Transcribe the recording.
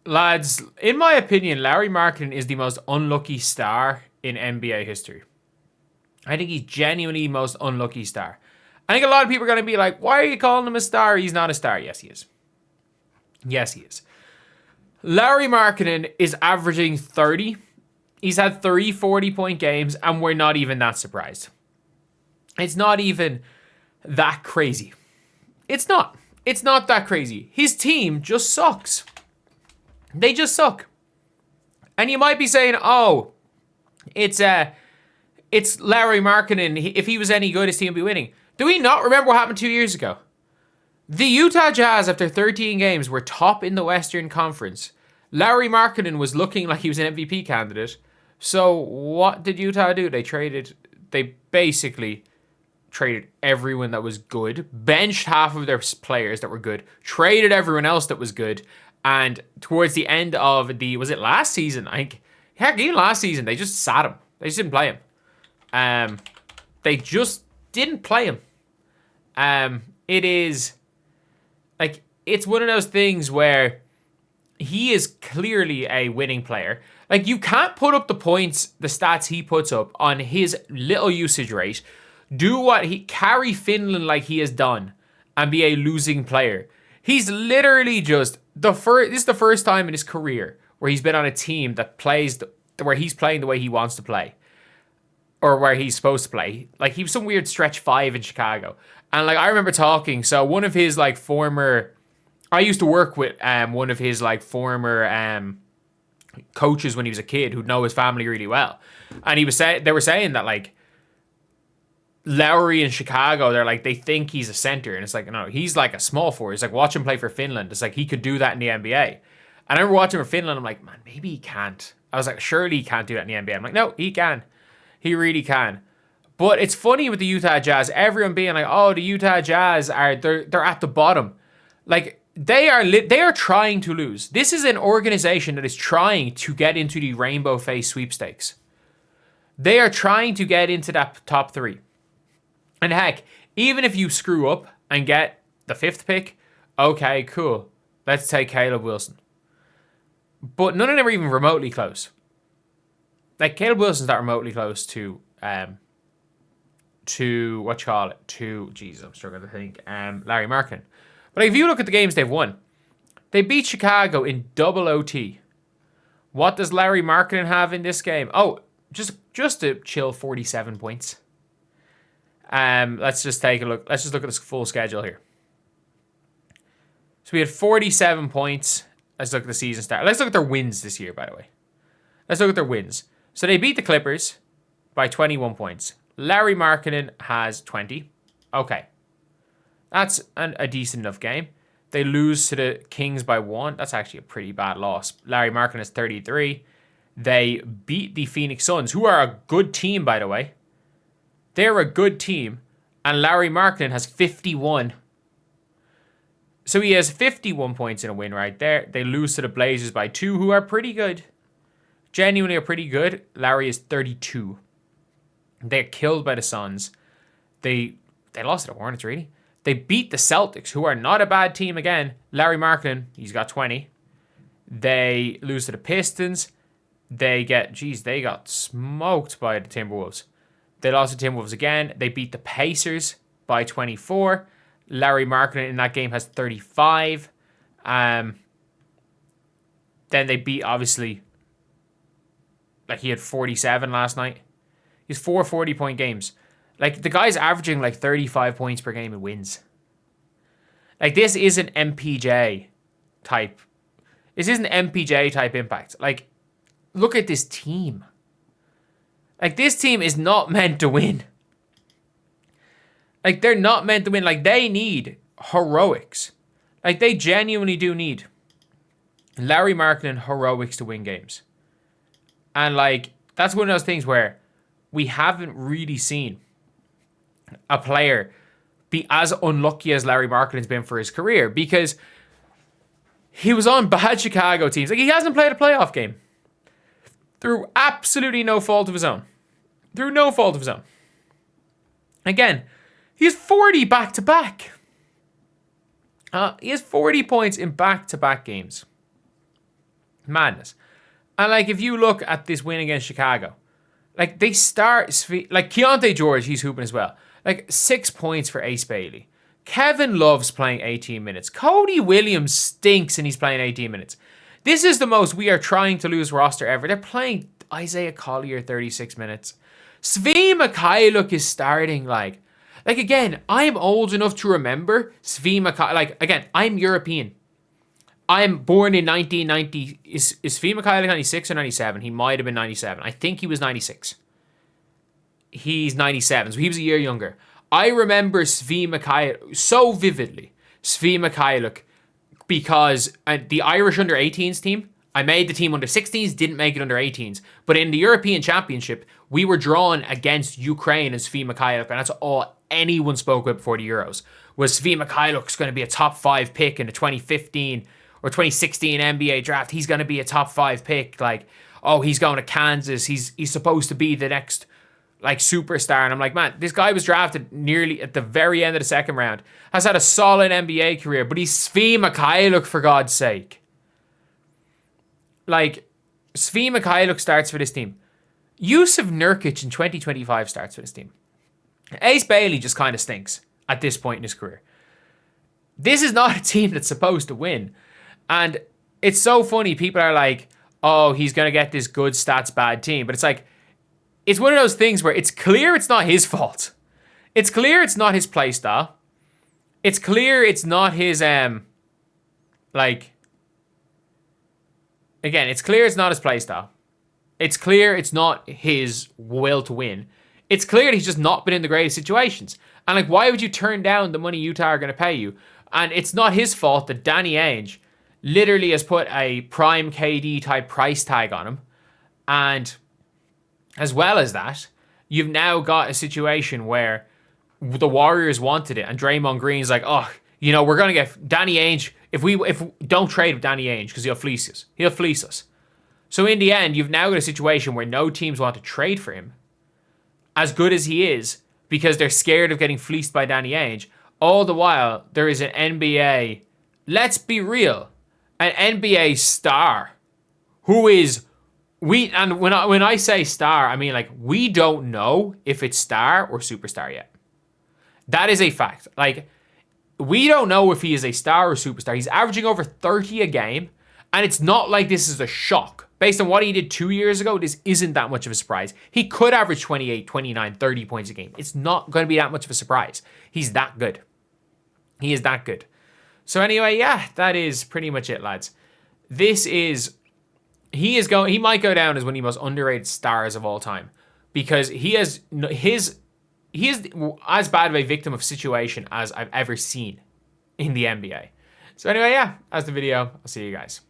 Lads, in my opinion, Lauri Markkanen is the most unlucky star in NBA history. I think he's genuinely the most unlucky star. I think a lot of people are going to be like, why are you calling him a star? He's not a star. Yes, he is. Yes, he is. Lauri Markkanen is averaging 30. He's had 3 40-point games, and we're not even that surprised. It's not even that crazy. It's not. It's not that crazy. His team just sucks. They just suck. And you might be saying, oh, it's Lauri Markkanen. If he was any good, his team would be winning. Do we not remember what happened 2 years ago? The Utah Jazz, after 13 games, were top in the Western Conference. Lauri Markkanen was looking like he was an MVP candidate. So what did Utah do? They basically traded everyone that was good, benched half of their players that were good, traded everyone else that was good, and towards the end of was it last season? Even last season, they just sat him. They just didn't play him. They just didn't play him. It is like, it's one of those things where he is clearly a winning player. Like, you can't put up the points, the stats he puts up on his little usage rate, carry Finland like he has done, and be a losing player. He's literally just this is the first time in his career where he's been on a team that where he's playing the way he wants to play, or where he's supposed to play. Like, he was some weird stretch 5 in Chicago, and like, I remember talking. So one of his like former, I used to work with one of his like former coaches when he was a kid who'd know his family really well, and they were saying that like, Lauri in Chicago, they think he's a center, and it's like, no, he's like a small forward. It's like, watch him play for Finland. It's like, he could do that in the NBA. And I remember watching for Finland, I'm like, man, maybe he can't. I was like, surely he can't do that in the NBA. I'm like, no, he can. He really can. But it's funny with the Utah Jazz, everyone being like, oh, the Utah Jazz they're at the bottom. Like, they are trying to lose. This is an organization that is trying to get into the Rainbow Face sweepstakes. They are trying to get into that top 3. And heck, even if you screw up and get the 5th pick, okay, cool. Let's take Caleb Wilson. But none of them are even remotely close. Like, Caleb Wilson's not remotely close to Jesus, I'm struggling to think, Lauri Markkanen. But if you look at the games they've won, they beat Chicago in double OT. What does Lauri Markkanen have in this game? Oh, just a chill 47 points. Let's just take a look. Let's just look at this full schedule here. So we had 47 points. Let's look at the season start. Let's look at their wins this year, by the way. Let's look at their wins. So they beat the Clippers by 21 points. Lauri Markkanen has 20. Okay. That's a decent enough game. They lose to the Kings by 1. That's actually a pretty bad loss. Lauri Markkanen has 33. They beat the Phoenix Suns, who are a good team, by the way. They're a good team, and Lauri Markkanen has 51. So he has 51 points in a win right there. They lose to the Blazers by 2, who are pretty good. Genuinely are pretty good. Lauri is 32. They're killed by the Suns. They lost to the Hornets, really. They beat the Celtics, who are not a bad team again. Lauri Markkanen, he's got 20. They lose to the Pistons. They got smoked by the Timberwolves. They lost to Timberwolves again. They beat the Pacers by 24. Lauri Markkanen in that game has 35. Then they beat, obviously, like, he had 47 last night. He's 4 40-point games. Like, the guy's averaging like 35 points per game and wins. Like, this isn't MPJ type. This isn't MPJ type impact. Like, look at this team. Like, this team is not meant to win. Like, they're not meant to win. Like, they need heroics. Like, they genuinely do need Lauri Markkanen heroics to win games. And, like, that's one of those things where we haven't really seen a player be as unlucky as Lauri Markkanen's been for his career, because he was on bad Chicago teams. Like, he hasn't played a playoff game through absolutely no fault of his own. Through no fault of his own. Again, he has 40 back-to-back. He has 40 points in back-to-back games. Madness. And like, if you look at this win against Chicago, like they start, like Keontae George, he's hooping as well. Like 6 points for Ace Bailey. Kevin Love's playing 18 minutes. Cody Williams stinks and he's playing 18 minutes. This is the most we are trying to lose roster ever. They're playing Isaiah Collier 36 minutes. Svi Mikhailuk is starting like again, I'm old enough to remember Svi Mikhailuk. Like again, I'm European. I'm born in 1990. Is Svi Mikhailuk 96 or 97? He might have been 97. I think he was 96. He's 97, so he was a year younger. I remember Svi Mikhailuk so vividly. Svi Mikhailuk, because the Irish under 18s team, I made the team under 16s, didn't make it under 18s. But in the European Championship, we were drawn against Ukraine as Svi Mikhailuk, and that's all anyone spoke about before the Euros. Was Svi Mikhailuk's going to be a top 5 pick in the 2015 or 2016 NBA draft? He's going to be a top 5 pick. Like, oh, he's going to Kansas. He's supposed to be the next like superstar. And I'm like, man, this guy was drafted nearly at the very end of the second round, has had a solid NBA career, but he's Svi Mikhailuk, for God's sake. Like, Svi Mikhailuk starts for this team. Yusuf Nurkic in 2025 starts for this team. Ace Bailey just kind of stinks at this point in his career. This is not a team that's supposed to win. And it's so funny. People are like, oh, he's going to get this good stats bad team. But it's like, it's one of those things where it's clear it's not his fault. It's clear it's not his play style. It's clear it's not his, again, it's clear it's not his play style. It's clear it's not his will to win. It's clear that he's just not been in the greatest situations. And like, why would you turn down the money Utah are going to pay you? And it's not his fault that Danny Ainge literally has put a prime KD type price tag on him. And as well as that, you've now got a situation where the Warriors wanted it, and Draymond Green's like, oh, you know, we're going to get Danny Ainge. If we don't trade with Danny Ainge, because he'll fleece us. He'll fleece us. So in the end, you've now got a situation where no teams want to trade for him, as good as he is, because they're scared of getting fleeced by Danny Ainge. All the while, there is an NBA, let's be real, an NBA star who is, and when I say star, I mean like, we don't know if it's star or superstar yet. That is a fact. Like, we don't know if he is a star or superstar. He's averaging over 30 a game, and it's not like this is a shock. Based on what he did 2 years ago, this isn't that much of a surprise. He could average 28, 29, 30 points a game. It's not going to be that much of a surprise. He's that good. He is that good. So anyway, yeah, that is pretty much it, lads. He might go down as one of the most underrated stars of all time, because he is as bad of a victim of situation as I've ever seen in the NBA. So anyway, yeah, that's the video. I'll see you guys.